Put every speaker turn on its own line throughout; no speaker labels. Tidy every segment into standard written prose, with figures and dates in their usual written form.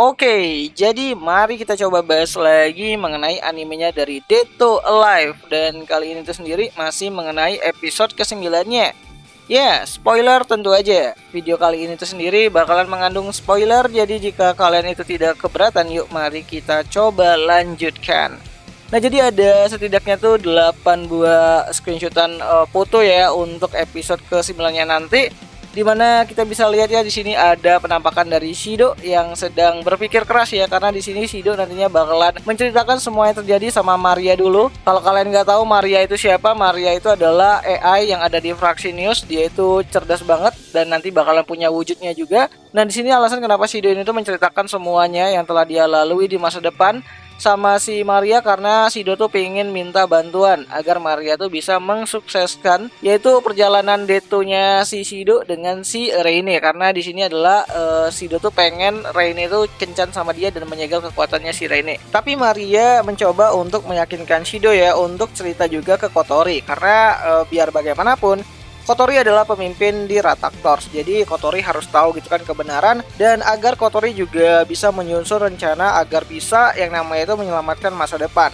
Oke, jadi mari kita coba bahas lagi mengenai animenya dari Dead to Alive. Dan kali ini tuh sendiri masih mengenai episode ke-9-nya. Ya, spoiler tentu aja. Video kali ini tuh sendiri bakalan mengandung spoiler. Jadi jika kalian itu tidak keberatan, yuk mari kita coba lanjutkan. Nah, jadi ada setidaknya tuh 8 buah screenshotan foto ya untuk episode ke-9-nya nanti. Dimana kita bisa lihat ya di sini ada penampakan dari Shido yang sedang berpikir keras ya, karena di sini Shido nantinya bakalan menceritakan semua yang terjadi sama Maria dulu. Kalau kalian nggak tahu Maria itu siapa, Maria itu adalah AI yang ada di Fraksi News. Dia itu cerdas banget dan nanti bakalan punya wujudnya juga. Nah, di sini alasan kenapa Shido ini tuh menceritakan semuanya yang telah dia lalui di masa depan sama si Maria, karena Shido tuh pengen minta bantuan agar Maria tuh bisa mensukseskan yaitu perjalanan detonya si Shido dengan si Reine, karena di sini adalah Shido tuh pengen Reine tuh kencan sama dia dan menyegel kekuatannya si Reine. Tapi Maria mencoba untuk meyakinkan Shido ya untuk cerita juga ke Kotori, karena biar bagaimanapun Kotori adalah pemimpin di Rathaktors, jadi Kotori harus tahu gitu kan kebenaran, dan agar Kotori juga bisa menyusun rencana agar bisa yang namanya itu menyelamatkan masa depan.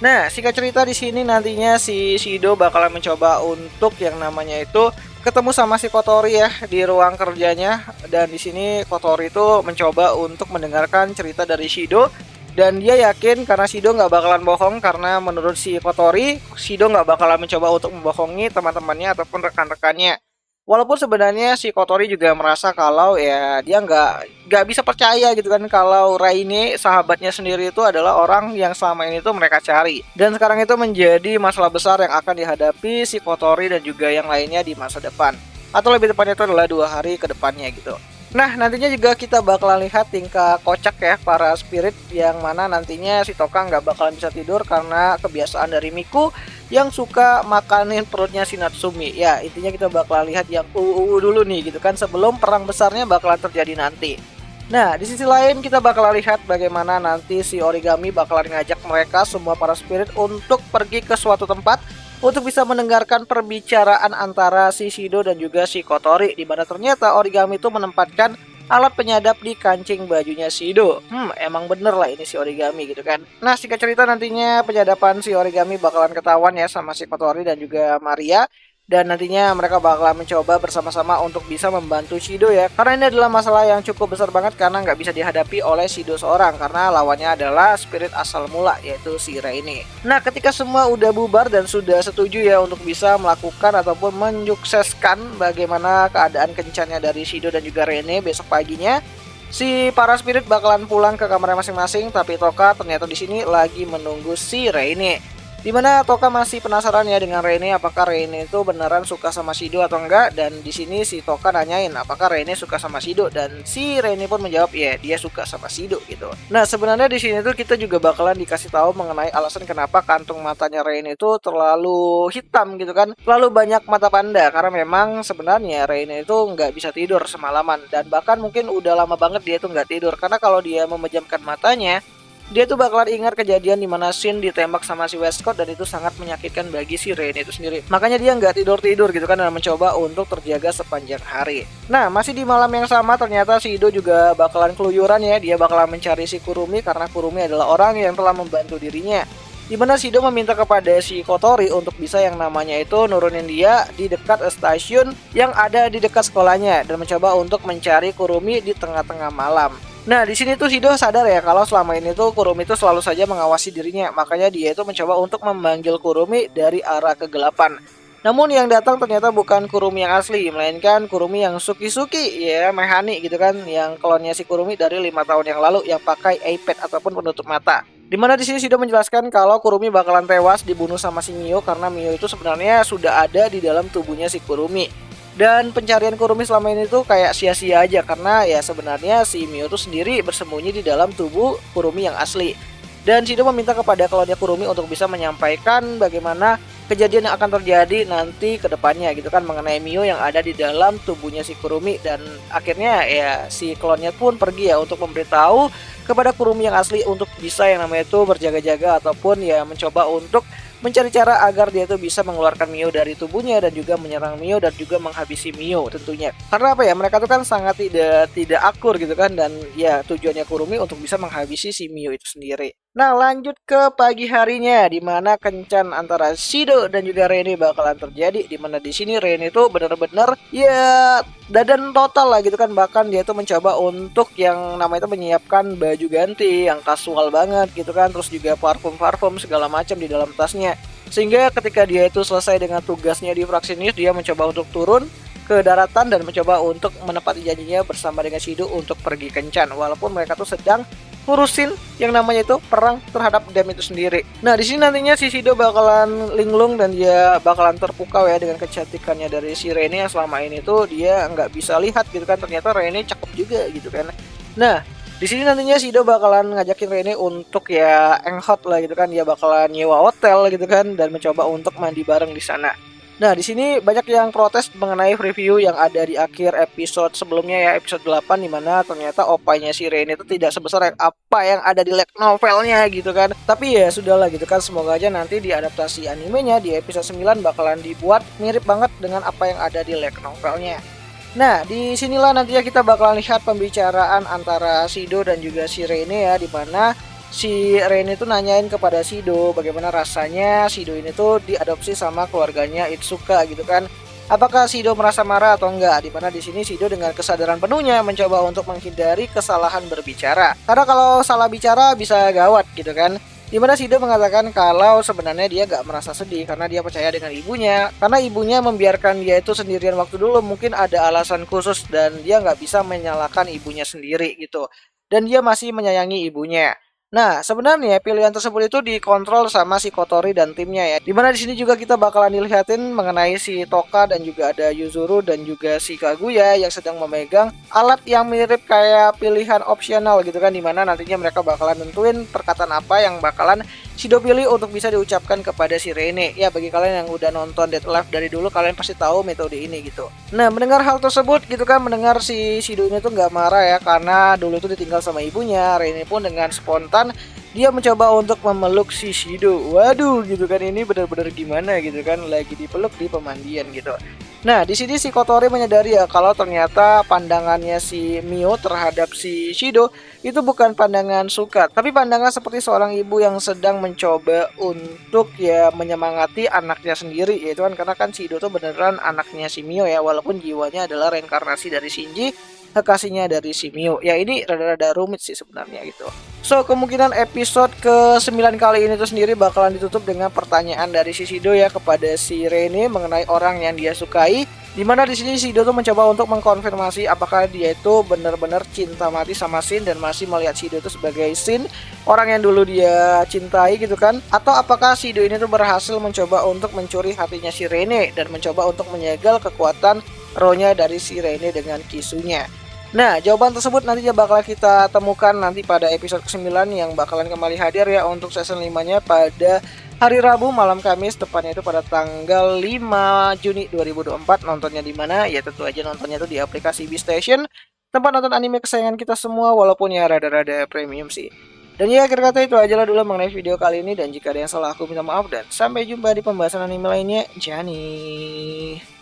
Nah, singkat cerita di sini nantinya si Shido bakalan mencoba untuk yang namanya itu ketemu sama si Kotori ya di ruang kerjanya, dan di sini Kotori itu mencoba untuk mendengarkan cerita dari Shido. Dan dia yakin karena Shido nggak bakalan bohong, karena menurut si Kotori, Shido nggak bakalan mencoba untuk membohongi teman-temannya ataupun rekan-rekannya. Walaupun sebenarnya si Kotori juga merasa kalau ya dia nggak bisa percaya gitu kan kalau Raine sahabatnya sendiri itu adalah orang yang selama ini tuh mereka cari. Dan sekarang itu menjadi masalah besar yang akan dihadapi si Kotori dan juga yang lainnya di masa depan. Atau lebih tepatnya itu adalah 2 hari ke depannya gitu. Nah, nantinya juga kita bakalan lihat tingkah kocak ya para spirit, yang mana nantinya si Toka nggak bakalan bisa tidur karena kebiasaan dari Miku yang suka makanin perutnya si Natsumi. Ya, intinya kita bakalan lihat yang dulu nih gitu kan, sebelum perang besarnya bakalan terjadi nanti. Nah, di sisi lain kita bakalan lihat bagaimana nanti si Origami bakalan ngajak mereka semua para spirit untuk pergi ke suatu tempat untuk bisa mendengarkan perbicaraan antara si Shido dan juga si Kotori, di mana ternyata Origami itu menempatkan alat penyadap di kancing bajunya Shido. Emang bener lah ini si Origami gitu kan. Nah, singkat cerita nantinya penyadapan si Origami bakalan ketahuan ya sama si Kotori dan juga Maria. Dan nantinya mereka bakalan mencoba bersama-sama untuk bisa membantu Shido ya. Karena ini adalah masalah yang cukup besar banget, karena nggak bisa dihadapi oleh Shido seorang, karena lawannya adalah spirit asal mula yaitu si Reine. Nah, ketika semua udah bubar dan sudah setuju ya untuk bisa melakukan ataupun menyukseskan bagaimana keadaan kencannya dari Shido dan juga Reine, besok paginya si para spirit bakalan pulang ke kamarnya masing-masing. Tapi Toka ternyata di sini lagi menunggu si Reine. Dimana Toka masih penasaran ya dengan Reine, apakah Reine itu beneran suka sama Shido atau enggak. Dan di sini si Toka nanyain apakah Reine suka sama Shido, dan si Reine pun menjawab ya dia suka sama Shido gitu. Nah, sebenarnya di sini tuh kita juga bakalan dikasih tahu mengenai alasan kenapa kantung matanya Reine itu terlalu hitam gitu kan, terlalu banyak mata panda, karena memang sebenarnya Reine itu nggak bisa tidur semalaman, dan bahkan mungkin udah lama banget dia tuh nggak tidur, karena kalau dia memejamkan matanya dia tuh bakalan ingat kejadian dimana Shin ditembak sama si Westcott, dan itu sangat menyakitkan bagi si Reine itu sendiri. Makanya dia nggak tidur-tidur gitu kan, dan mencoba untuk terjaga sepanjang hari. Nah, masih di malam yang sama ternyata si Ido juga bakalan keluyuran ya. Dia bakalan mencari si Kurumi, karena Kurumi adalah orang yang telah membantu dirinya. Dimana Shido meminta kepada si Kotori untuk bisa yang namanya itu nurunin dia di dekat stasiun yang ada di dekat sekolahnya, dan mencoba untuk mencari Kurumi di tengah-tengah malam. Nah, di sini tuh Shido sadar ya kalau selama ini tuh Kurumi itu selalu saja mengawasi dirinya. Makanya dia itu mencoba untuk memanggil Kurumi dari arah kegelapan. Namun yang datang ternyata bukan Kurumi yang asli, melainkan Kurumi yang Suki-Suki ya, Mehani gitu kan, yang klonnya si Kurumi dari 5 tahun yang lalu yang pakai iPad ataupun penutup mata. Dimana di sini Shido menjelaskan kalau Kurumi bakalan tewas dibunuh sama si Mio, karena Mio itu sebenarnya sudah ada di dalam tubuhnya si Kurumi. Dan pencarian Kurumi selama ini tuh kayak sia-sia aja, karena ya sebenarnya si Mio tuh sendiri bersembunyi di dalam tubuh Kurumi yang asli. Dan Shido meminta kepada klonnya Kurumi untuk bisa menyampaikan bagaimana kejadian yang akan terjadi nanti ke depannya gitu kan, mengenai Mio yang ada di dalam tubuhnya si Kurumi. Dan akhirnya ya si klonnya pun pergi ya untuk memberitahu kepada Kurumi yang asli untuk bisa yang namanya itu berjaga-jaga ataupun ya mencoba untuk mencari cara agar dia itu bisa mengeluarkan Mio dari tubuhnya dan juga menyerang Mio dan juga menghabisi Mio tentunya. Karena apa ya, mereka tuh kan sangat tidak akur gitu kan, dan ya tujuannya Kurumi untuk bisa menghabisi si Mio itu sendiri. Nah, lanjut ke pagi harinya di mana kencan antara Shido dan juga Rene bakalan terjadi, di mana di sini Rene itu benar-benar ya dadan total lah gitu kan, bahkan dia tuh mencoba untuk yang namanya itu menyiapkan baju ganti yang kasual banget gitu kan, terus juga parfum segala macam di dalam tasnya, sehingga ketika dia itu selesai dengan tugasnya di Fraxinus, dia mencoba untuk turun ke daratan dan mencoba untuk menepati janjinya bersama dengan Shido untuk pergi kencan, walaupun mereka tuh sedang ngurusin yang namanya itu perang terhadap Dem itu sendiri. Nah, di sini nantinya si Shido bakalan linglung dan dia bakalan terpukau ya dengan kecantikannya dari si Rene yang selama ini tuh dia nggak bisa lihat gitu kan, ternyata Rene cakep juga gitu kan. Nah, di sini nantinya Shido bakalan ngajakin Rene untuk ya hangout lah gitu kan, dia bakalan nyewa hotel gitu kan dan mencoba untuk mandi bareng di sana. Nah, di sini banyak yang protes mengenai review yang ada di akhir episode sebelumnya ya, episode 8, di mana ternyata opanya si Rene itu tidak sebesar yang apa yang ada di light novelnya gitu kan. Tapi ya sudahlah gitu kan, semoga aja nanti di adaptasi animenya di episode 9 bakalan dibuat mirip banget dengan apa yang ada di light novelnya. Nah, di sinilah nantinya kita bakalan lihat pembicaraan antara Shido dan juga si Rene ya, di mana si Rene itu nanyain kepada Shido bagaimana rasanya Shido ini tuh diadopsi sama keluarganya Itsuka gitu kan. Apakah Shido merasa marah atau enggak? Dimana di sini Shido dengan kesadaran penuhnya mencoba untuk menghindari kesalahan berbicara. Karena kalau salah bicara bisa gawat gitu kan. Dimana Shido mengatakan kalau sebenarnya dia gak merasa sedih karena dia percaya dengan ibunya. Karena ibunya membiarkan dia itu sendirian waktu dulu, mungkin ada alasan khusus dan dia gak bisa menyalahkan ibunya sendiri gitu. Dan dia masih menyayangi ibunya. Nah, sebenarnya pilihan tersebut itu dikontrol sama si Kotori dan timnya ya. Dimana di sini juga kita bakalan dilihatin mengenai si Toka dan juga ada Yuzuru dan juga si Kaguya yang sedang memegang alat yang mirip kayak pilihan opsional gitu kan, dimana nantinya mereka bakalan nentuin perkataan apa yang bakalan Shido pilih untuk bisa diucapkan kepada si Rene. Ya, bagi kalian yang udah nonton Dead Alive dari dulu, kalian pasti tahu metode ini gitu. Nah, mendengar hal tersebut gitu kan, mendengar si Shido ini tuh nggak marah ya, karena dulu tuh ditinggal sama ibunya. Rene pun dengan spontan dia mencoba untuk memeluk si Shido. Waduh gitu kan, ini benar-benar gimana gitu kan, lagi dipeluk di pemandian gitu. Nah, di sini si Kotori menyadari ya kalau ternyata pandangannya si Mio terhadap si Shido itu bukan pandangan suka, tapi pandangan seperti seorang ibu yang sedang mencoba untuk ya menyemangati anaknya sendiri, yaitu kan karena kan Shido tuh beneran anaknya si Mio ya, walaupun jiwanya adalah reinkarnasi dari Shinji, kekasihnya dari si Mio. Ya, ini rada-rada rumit sih sebenarnya gitu. So, kemungkinan episode ke-9 kali ini tuh sendiri bakalan ditutup dengan pertanyaan dari si Shido ya kepada si Rene mengenai orang yang dia sukai. Dimana di sini Shido tuh mencoba untuk mengkonfirmasi apakah dia itu benar-benar cinta mati sama Shin dan masih melihat Shido itu sebagai Shin, orang yang dulu dia cintai gitu kan, atau apakah Shido ini tuh berhasil mencoba untuk mencuri hatinya si Rene dan mencoba untuk menyegel kekuatan rohnya dari si Rene dengan kisunya. Nah, jawaban tersebut nantinya bakal kita temukan nanti pada episode ke-9 yang bakalan kembali hadir ya untuk season 5-nya pada hari Rabu malam Kamis, tepatnya itu pada tanggal 5 Juni 2024. Nontonnya di mana? Ya tentu aja nontonnya itu di aplikasi Beastation, tempat nonton anime kesayangan kita semua, walaupun ya rada-rada premium sih. Dan ya, akhir kata itu aja lah dulu mengenai video kali ini, dan jika ada yang salah aku minta maaf dan sampai jumpa di pembahasan anime lainnya. Jani.